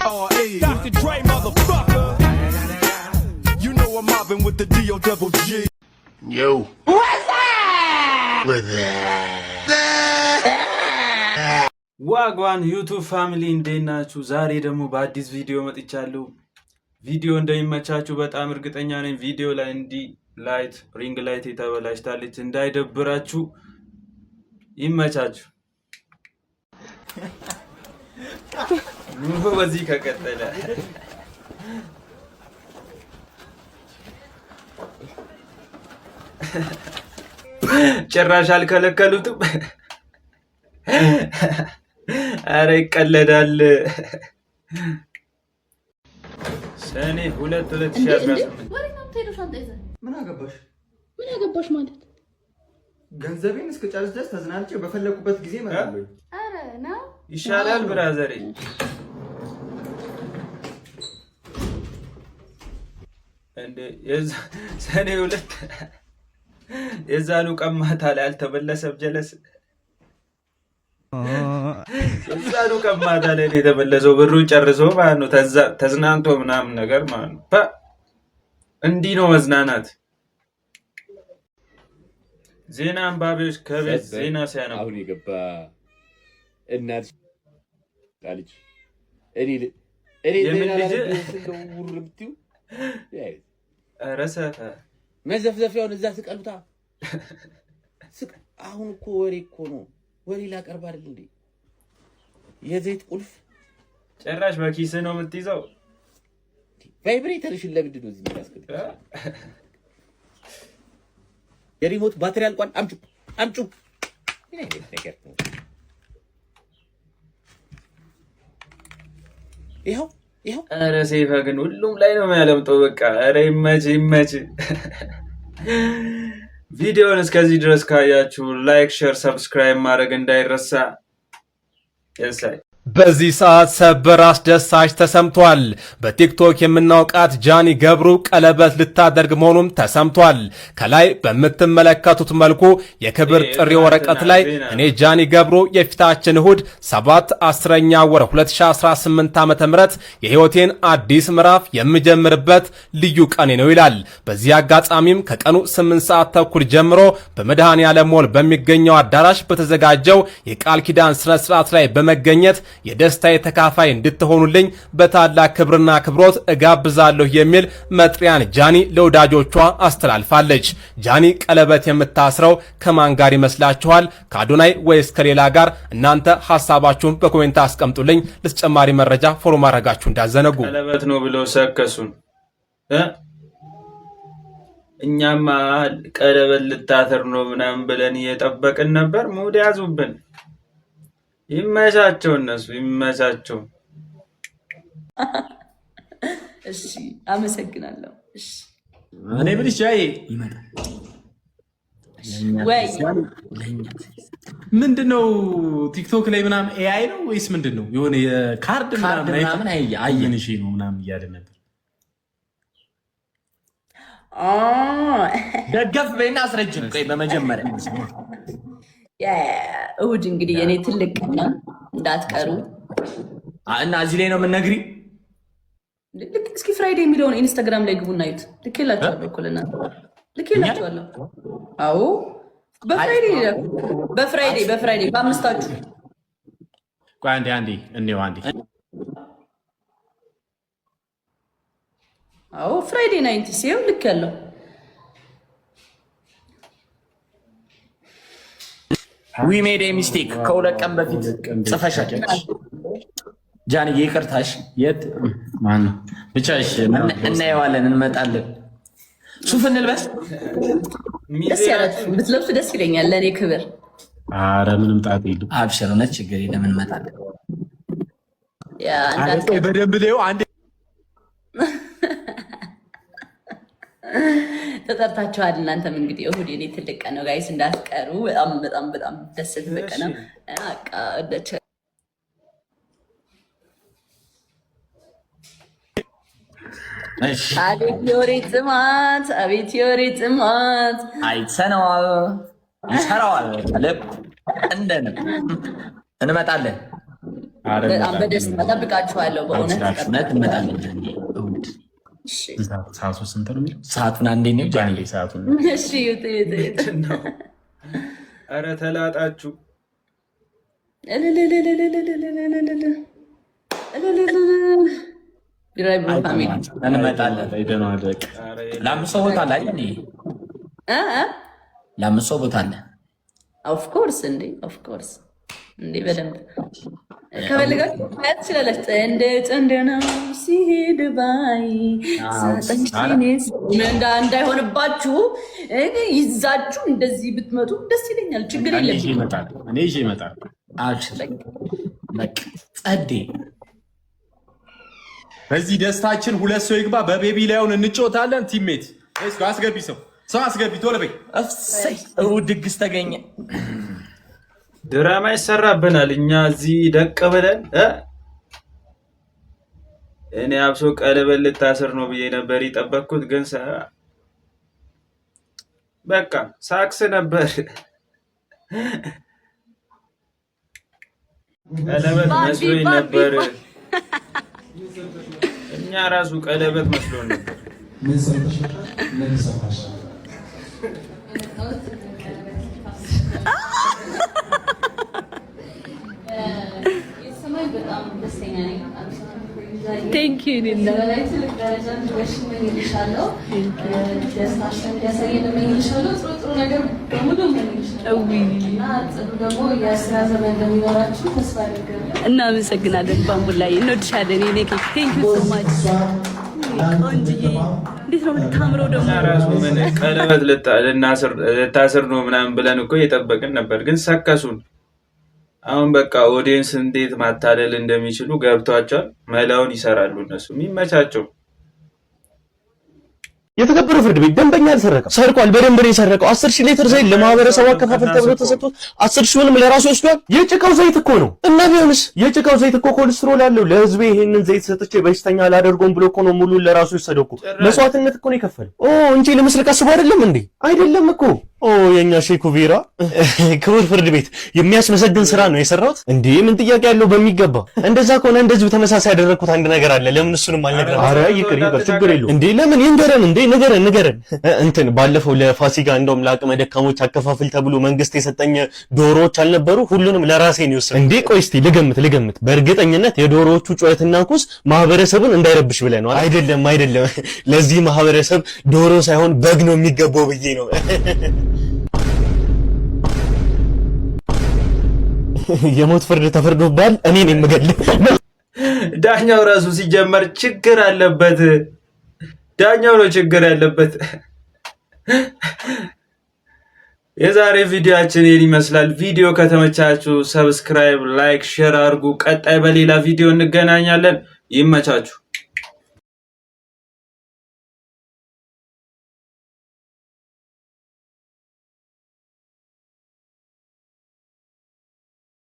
D.R.E. Dr. Dre, motherfucker. You know I'm mobbing with the D.O. double G. Yo. What's that? What's that? ዋጓን ዩቱብ ፋሚሊ እንዴት ናችሁ? ዛሬ ደግሞ በአዲስ ቪዲዮ መጥቻለሁ። ቪዲዮ እንደሚመቻችሁ በጣም እርግጠኛ ነኝ። ቪዲዮ ላይ እንዲ ላይት ሪንግ ላይት የተበላሽታለች እንዳይደብራችሁ። ይመቻችሁ። ኑሮ በዚህ ከቀጠለ ጭራሽ አልከለከሉትም። አረ ይቀለዳል። ሰኔ 2018 ምን አገባሽ ማለት ገንዘቤን እስከጨርስ ድረስ ተዝናንቼ በፈለኩበት ጊዜ እመጣለሁ። አረ ነው ይሻላል ብራዘር። እንዴ ሰኔ 2 የዛኑ ቀማታ ላይ አልተመለሰም። ጀለስ የዛኑ ቀማታ ላይ የተመለሰው ብሩን ጨርሶ ማለት ነው። ተዝናንቶ ምናምን ነገር ማለት ነው። እንዲህ ነው መዝናናት። ዜና አንባቢዎች ከቤት ዜና ሲያነቡ አሁን የገባ እናት ዳልጅ እኔ ረሰፈ መዘፍዘፊያውን እዛ ስቀሉታ። አሁን እኮ ወሬ እኮ ነው። ወሬ ላቀርብ አይደል እንዴ? የዘይት ቁልፍ ጭራሽ በኪስ ነው የምትይዘው። ቫይብሬተርሽን ለምንድን ነው እዚህ የሚያስቀምጥ? የሪሞት ባትሪ አልቋል። አምጩ ይኸው። ኧረ ሴፋ ግን ሁሉም ላይ ነው የሚያለምጠው። በቃ ኧረ ይመች። ቪዲዮውን እስከዚህ ድረስ ካያችሁ ላይክ፣ ሼር፣ ሰብስክራይብ ማድረግ እንዳይረሳ። የሳይ በዚህ ሰዓት ሰበር አስደሳች ተሰምቷል። በቲክቶክ የምናውቃት ጃኒ ገብሩ ቀለበት ልታደርግ መሆኑም ተሰምቷል። ከላይ በምትመለከቱት መልኩ የክብር ጥሪ ወረቀት ላይ እኔ ጃኒ ገብሩ የፊታችን እሁድ 7/10ኛ ወር 2018 ዓ.ም የህይወቴን አዲስ ምዕራፍ የምጀምርበት ልዩ ቀኔ ነው ይላል። በዚህ አጋጣሚም ከቀኑ 8 ሰዓት ተኩል ጀምሮ በመድኃኔዓለም ሞል በሚገኘው አዳራሽ በተዘጋጀው የቃል ኪዳን ስነ ስርዓት ላይ በመገኘት የደስታ ተካፋይ እንድትሆኑልኝ በታላቅ ክብርና ክብሮት እጋብዛለሁ የሚል መጥሪያን ጃኒ ለወዳጆቿ አስተላልፋለች። ጃኒ ቀለበት የምታስረው ከማን ጋር ይመስላችኋል? ከአዶናይ ወይስ ከሌላ ጋር? እናንተ ሐሳባችሁን በኮሜንት አስቀምጡልኝ። ለተጨማሪ መረጃ ፎሎ ማድረጋችሁ እንዳዘነጉ። ቀለበት ነው ብለው ሰከሱን። እኛማ ቀለበት ልታስር ነው ምናምን ብለን እየጠበቅን ነበር። ሙድ ያዙብን። ይመቻቸው፣ እነሱ ይመቻቸው። እሺ አመሰግናለሁ። እሺ እኔ ብልሽ ጃይ ይመጣል ወይ ምንድነው? ቲክቶክ ላይ ምናምን ኤአይ ነው ወይስ ምንድነው? የሆነ የካርድ ምናምን አየንሽ ነው ምናምን እያለ ነበር። ደገፍ በይና አስረጅን። ቆይ በመጀመሪያ እሁድ እንግዲህ የኔ ትልቅ ቀን ነው፣ እንዳትቀሩ እና እዚህ ላይ ነው የምንነግሪ። እስኪ ፍራይዴ የሚለውን ኢንስታግራም ላይ ግቡና እዩት። ልኬላችኋለሁ እኮ ለእናንተ ልኬላችኋለሁ። አዎ በፍራይዴ በአምስታችሁ። ቆይ አንዴ እንየው አንዴ። አዎ ፍራይዴ 90 ሲው ልክ ያለው ዊ ሜድ ኤ ሚስቴክ ከሁለት ቀን በፊት ጽፈሻል ጃኒ። ይቅርታሽ። የት ማን ነው? ብቻሽ እናየዋለን፣ እንመጣለን። ሱፍ እንልበስ። ደስ ያላችሁ ብትለብሱ ደስ ይለኛል፣ ለእኔ ክብር። አረ ምንም ጣጣ የለም። አብሽር፣ እውነት ችግር የለም፣ እንመጣለን። በደንብ ላዩ አንዴ ተጠርታችኋል። እናንተም እንግዲህ እሁድ የኔ ትልቅ ቀን ነው ጋይስ፣ እንዳትቀሩ። በጣም ደስ ትልቅ ቀን ነው። አቤት የወሬ ጥማት፣ አቤት የወሬ ጥማት። አይተነዋል፣ ይሰራዋል። ልብ እንደንም እንመጣለን። በጣም በደስታ ጠብቃችኋለሁ። በእውነት እንመጣለን። ሰዓቱ ስንት ነው የሚለው? ሰዓቱን አንዴ ነው ጃኒ ሰዓቱን እሺ ኧረ ተላጣችሁ እንመጣለን። ለአምስት ሰው ቦታ ላይ ለአምስት ሰው ቦታ አለ። ኦፍኮርስ እንዴ በደንብ ከፈለጋችሁ ማየት ትችላላችሁ። ጥንድ ነው ሲሄድ ባይ እንዳይሆንባችሁ ይዛችሁ እንደዚህ ብትመጡ ደስ ይለኛል። ችግር የለም። እኔ ይዤ እመጣለሁ። ጸዴ በዚህ ደስታችን ሁለት ሰው ይግባ። በቤቢ ላይሆን እንጫወታለን። ቲሜት አስገቢ፣ ሰው አስገቢ፣ ቶሎ በይ። ድግስ ተገኘ። ድራማ ይሰራብናል። እኛ እዚህ ደቅ ብለን እኔ አብሶ ቀለበት ልታስር ነው ብዬ ነበር የጠበቅኩት፣ ግን በቃ ሳክስ ነበር። ቀለበት መስሎኝ ነበር። እኛ ራሱ ቀለበት መስሎን ነበር። በጣም ደስተኛ ነኝ። ቴንክ ዩ ኒና ትልቅ ደረጃ እንድትደርሺ እመኝልሻለሁ። ደስታሽን እንዲያሳየን እመኝልሻለሁ። ጥሩ ነገር በሙሉ እመኝልሻለሁ እና ጥሩ ደግሞ የስራ ዘመን እንደሚኖራችሁ ተስፋ አደርጋለሁ። እናመሰግናለን። ባምቡላዬ እንወድሻለን። የኔ ኬክ ቴንክ ዩ ሶ ማች። ቆንጅዬ እንዴት ነው የምታምረው ደግሞ ራሱ ምን ቀለበት ልታስር ነው ምናምን ብለን እኮ እየጠበቅን ነበር፣ ግን ሰከሱን። አሁን በቃ ኦዲየንስ እንዴት ማታለል እንደሚችሉ ገብቷቸዋል። መላውን ይሰራሉ እነሱ የሚመቻቸው። የተከበረ ፍርድ ቤት ደንበኛ አልሰረቀም፣ ሰርቋል። በደንብ ነው የሰረቀው። 10,000 ሊትር ዘይት ለማህበረሰቡ አከፋፈል ተብሎ ተሰጥቶት 10,000ንም ለራሱ ወስዷል። የጭቃው ዘይት እኮ ነው። እና ቢሆንስ የጭቃው ዘይት እኮ ኮሌስትሮል አለው። ለህዝቤ ይሄንን ዘይት ሰጥቼ በሽተኛ አላደርገውም ብሎ እኮ ነው ሙሉን ለራሱ የወሰደው እኮ። መስዋዕትነት እኮ ነው የከፈለው። እንጂ ለመስረቅ አስቦ አይደለም እንዴ? አይደለም እኮ የኛ ሼክ ቬራ። ክቡር ፍርድ ቤት የሚያስመሰግን ስራ ነው የሰራሁት። እንዴ ምን ጥያቄ ያለው? በሚገባ እንደዛ ከሆነ እንደዚህ ተመሳሳይ ያደረኩት አንድ ነገር አለ። ለምን እሱንም አልነገረም? ኧረ ይቅር ችግር የለውም። እንዴ ለምን ይንገረን እንዴ? ንገረን። እንትን ባለፈው ለፋሲካ እንደውም ለአቅመ ደካሞች አከፋፍል ተብሎ መንግስት የሰጠኝ ዶሮዎች አልነበሩ? ሁሉንም ለራሴ ነው የወሰድኩት። እንዴ ቆይ እስቲ ልገምት። በእርግጠኝነት የዶሮዎቹ ጩኸትና ኩስ ማህበረሰቡን እንዳይረብሽ ብለህ ነው? አይደለም። ለዚህ ማህበረሰብ ዶሮ ሳይሆን በግ ነው የሚገባው ብዬ ነው። የሞት ፍርድ ተፈርዶብሃል። እኔ ነኝ የምገልህ። ዳኛው ራሱ ሲጀመር ችግር አለበት። ዳኛው ነው ችግር ያለበት። የዛሬ ቪዲዮአችን ይህን ይመስላል። ቪዲዮ ከተመቻችሁ ሰብስክራይብ፣ ላይክ፣ ሼር አድርጉ። ቀጣይ በሌላ ቪዲዮ እንገናኛለን። ይመቻችሁ።